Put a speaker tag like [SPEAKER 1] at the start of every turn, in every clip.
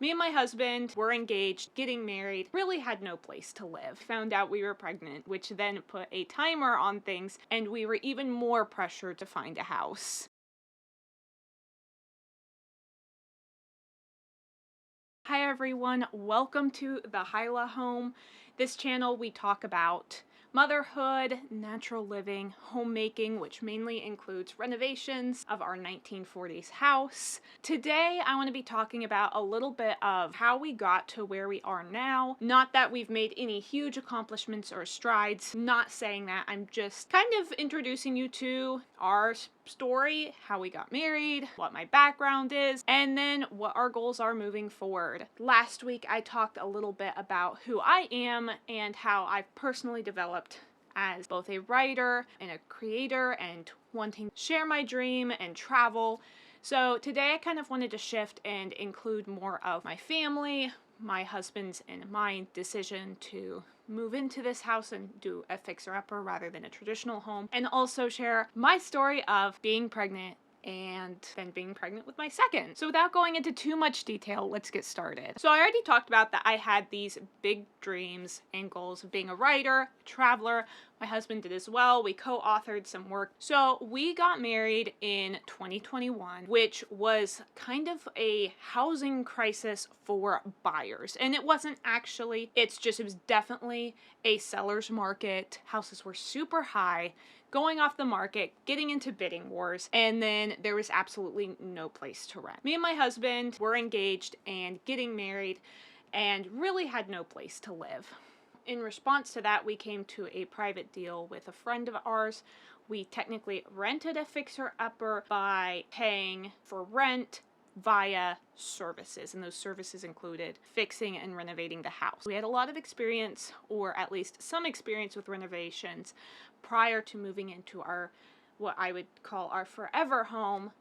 [SPEAKER 1] Me and my husband were engaged, getting married, really had no place to live. Found out we were pregnant, which then put a timer on things, and we were even more pressured to find a house. Hi everyone, welcome to the Hyla Home. This channel we talk about motherhood, natural living, homemaking, which mainly includes renovations of our 1940s house. Today I want to be talking about a little bit of how we got to where we are now. Not that we've made any huge accomplishments or strides, not saying that, I'm just kind of introducing you to our story, how we got married, what my background is, and then what our goals are moving forward. Last week I talked a little bit about who I am and how I've personally developed as both a writer and a creator and wanting to share my dream and travel. So today I kind of wanted to shift and include more of my family, my husband's and my decision to move into this house and do a fixer-upper rather than a traditional home, and also share my story of being pregnant and then being pregnant with my second. So without going into too much detail, let's get started. So I already talked about that I had these big dreams and goals of being a writer, a traveler. My husband did as well. We co-authored some work. So we got married in 2021, which was kind of a housing crisis for buyers. And it wasn't actually, it was definitely a seller's market. Houses were super high, going off the market, getting into bidding wars, and then there was absolutely no place to rent. Me and my husband were engaged and getting married and really had no place to live. In response to that, we came to a private deal with a friend of ours. We technically rented a fixer-upper by paying for rent via services, and those services included fixing and renovating the house. We had a lot of experience, or at least some experience, with renovations prior to moving into our, what I would call our forever home,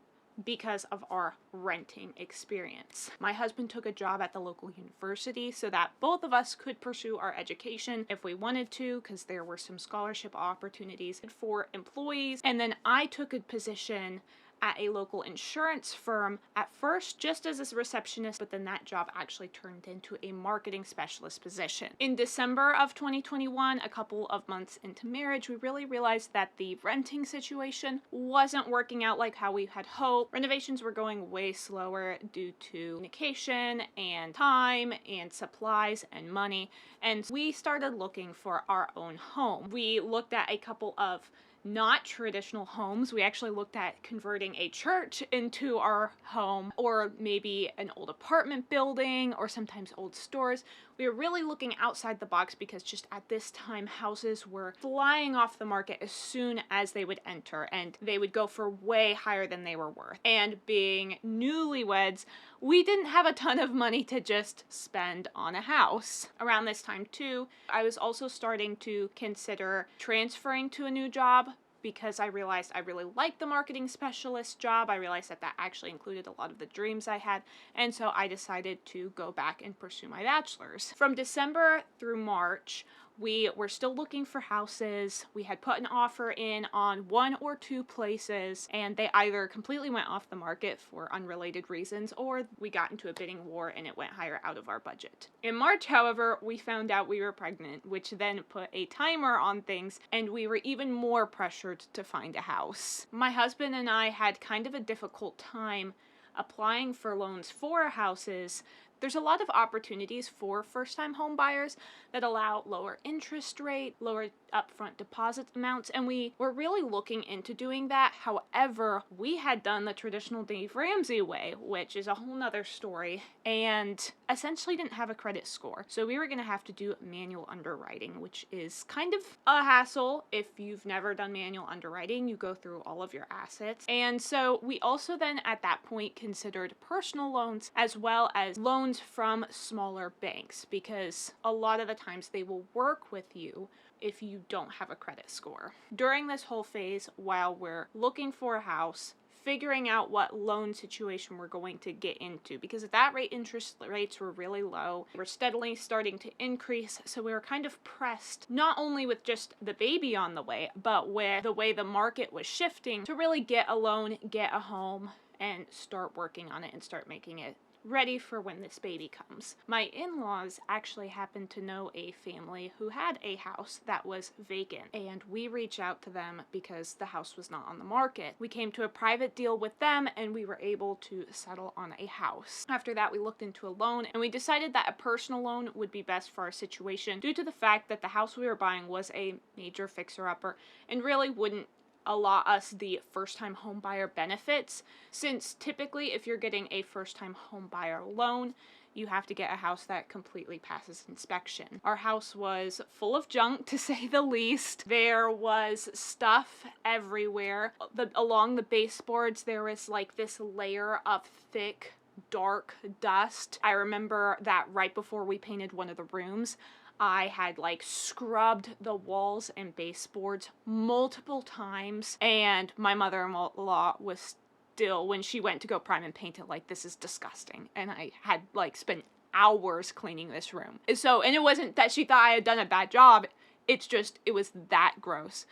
[SPEAKER 1] because of our renting experience. My husband took a job at the local university so that both of us could pursue our education if we wanted to, because there were some scholarship opportunities for employees. And then I took a position at a local insurance firm, at first just as a receptionist, but then that job actually turned into a marketing specialist position. In December of 2021, a couple of months into marriage, we really realized that the renting situation wasn't working out like how we had hoped. Renovations were going way slower due to communication and time and supplies and money, and we started looking for our own home. We looked at a couple of not traditional homes. We actually looked at converting a church into our home, or maybe an old apartment building, or sometimes old stores. We were really looking outside the box because just at this time, houses were flying off the market as soon as they would enter, and they would go for way higher than they were worth. And being newlyweds, we didn't have a ton of money to just spend on a house. Around this time too, I was also starting to consider transferring to a new job, because I realized I really liked the marketing specialist job. I realized that that actually included a lot of the dreams I had, and so I decided to go back and pursue my bachelor's. From December through March, we were still looking for houses. We had put an offer in on one or two places, and they either completely went off the market for unrelated reasons, or we got into a bidding war and it went higher out of our budget. In March, however, we found out we were pregnant, which then put a timer on things, and we were even more pressured to find a house. My husband and I had kind of a difficult time applying for loans for houses. There's a lot of opportunities for first-time home buyers that allow lower interest rate, lower upfront deposit amounts, and we were really looking into doing that. However, we had done the traditional Dave Ramsey way, which is a whole nother story, and essentially didn't have a credit score. So we were going to have to do manual underwriting, which is kind of a hassle. If you've never done manual underwriting, you go through all of your assets. And so we also then at that point considered personal loans as well as loans from smaller banks, because a lot of the times they will work with you if you don't have a credit score. During this whole phase, while we're looking for a house, figuring out what loan situation we're going to get into, because at that rate, interest rates were really low. We're steadily starting to increase, so we were kind of pressed, not only with just the baby on the way, but with the way the market was shifting, to really get a loan, get a home, and start working on it and start making it ready for when this baby comes. My in-laws actually happened to know a family who had a house that was vacant, and we reached out to them because the house was not on the market. We came to a private deal with them, and we were able to settle on a house. After that, we looked into a loan, and we decided that a personal loan would be best for our situation due to the fact that the house we were buying was a major fixer-upper and really wouldn't allot us the first-time home buyer benefits, since typically if you're getting a first-time home buyer loan, you have to get a house that completely passes inspection. Our house was full of junk, to say the least. There was stuff everywhere. Along the baseboards, there was like this layer of thick, dark dust. I remember that right before we painted one of the rooms, I had like scrubbed the walls and baseboards multiple times, and my mother-in-law was still, when she went to go prime and paint it, like, this is disgusting. And I had like spent hours cleaning this room. So, and it wasn't that she thought I had done a bad job, it's just, it was that gross.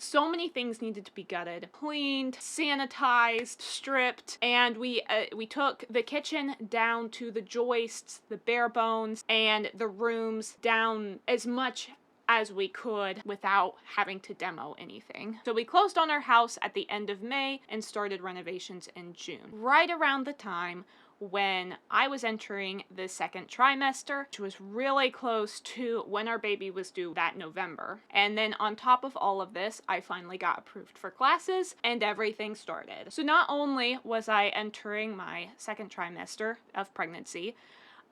[SPEAKER 1] So many things needed to be gutted, cleaned, sanitized, stripped, and we took the kitchen down to the joists, the bare bones, and the rooms down as much as we could without having to demo anything. So we closed on our house at the end of May and started renovations in June. Right around the time when I was entering the second trimester, which was really close to when our baby was due that November. And then on top of all of this, I finally got approved for classes and everything started. So not only was I entering my second trimester of pregnancy,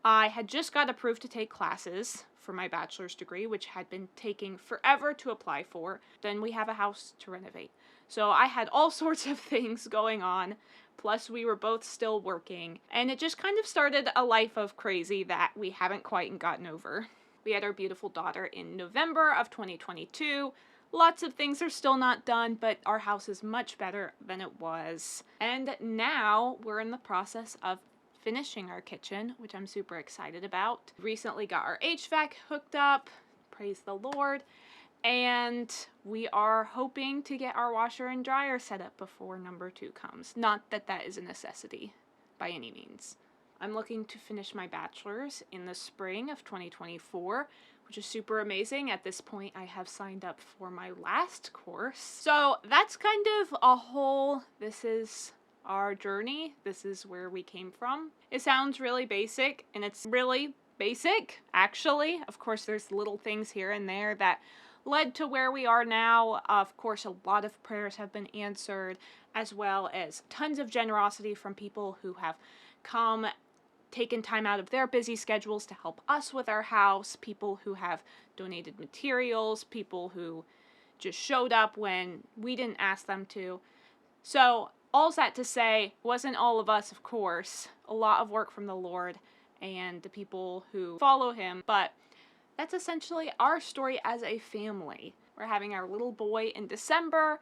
[SPEAKER 1] I had just got approved to take classes for my bachelor's degree, which had been taking forever to apply for. Then we have a house to renovate. So I had all sorts of things going on. Plus, we were both still working, and it just kind of started a life of crazy that we haven't quite gotten over. We had our beautiful daughter in November of 2022. Lots of things are still not done, but our house is much better than it was. And now we're in the process of finishing our kitchen, which I'm super excited about. Recently got our HVAC hooked up, praise the Lord. And we are hoping to get our washer and dryer set up before number 2 comes. Not that that is a necessity by any means. I'm looking to finish my bachelor's in the spring of 2024, which is super amazing. At this point, I have signed up for my last course. So that's kind of a whole, this is our journey. This is where we came from. It sounds really basic, and it's really basic, actually. Of course, there's little things here and there that led to where we are now. Of course, a lot of prayers have been answered, as well as tons of generosity from people who have come, taken time out of their busy schedules to help us with our house, people who have donated materials, people who just showed up when we didn't ask them to. So, all's that to say, wasn't all of us, of course. A lot of work from the Lord and the people who follow him, but that's essentially our story as a family. We're having our little boy in December,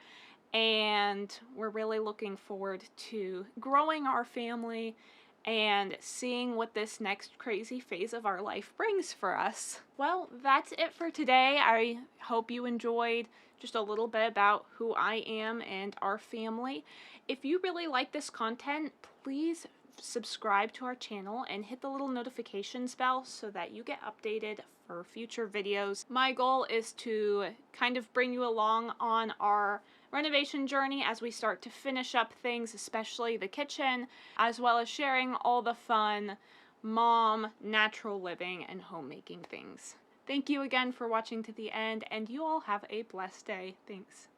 [SPEAKER 1] and we're really looking forward to growing our family and seeing what this next crazy phase of our life brings for us. Well, that's it for today. I hope you enjoyed just a little bit about who I am and our family. If you really like this content, please subscribe to our channel and hit the little notifications bell so that you get updated for future videos. My goal is to kind of bring you along on our renovation journey as we start to finish up things, especially the kitchen, as well as sharing all the fun mom, natural living, and homemaking things. Thank you again for watching to the end, and you all have a blessed day. Thanks.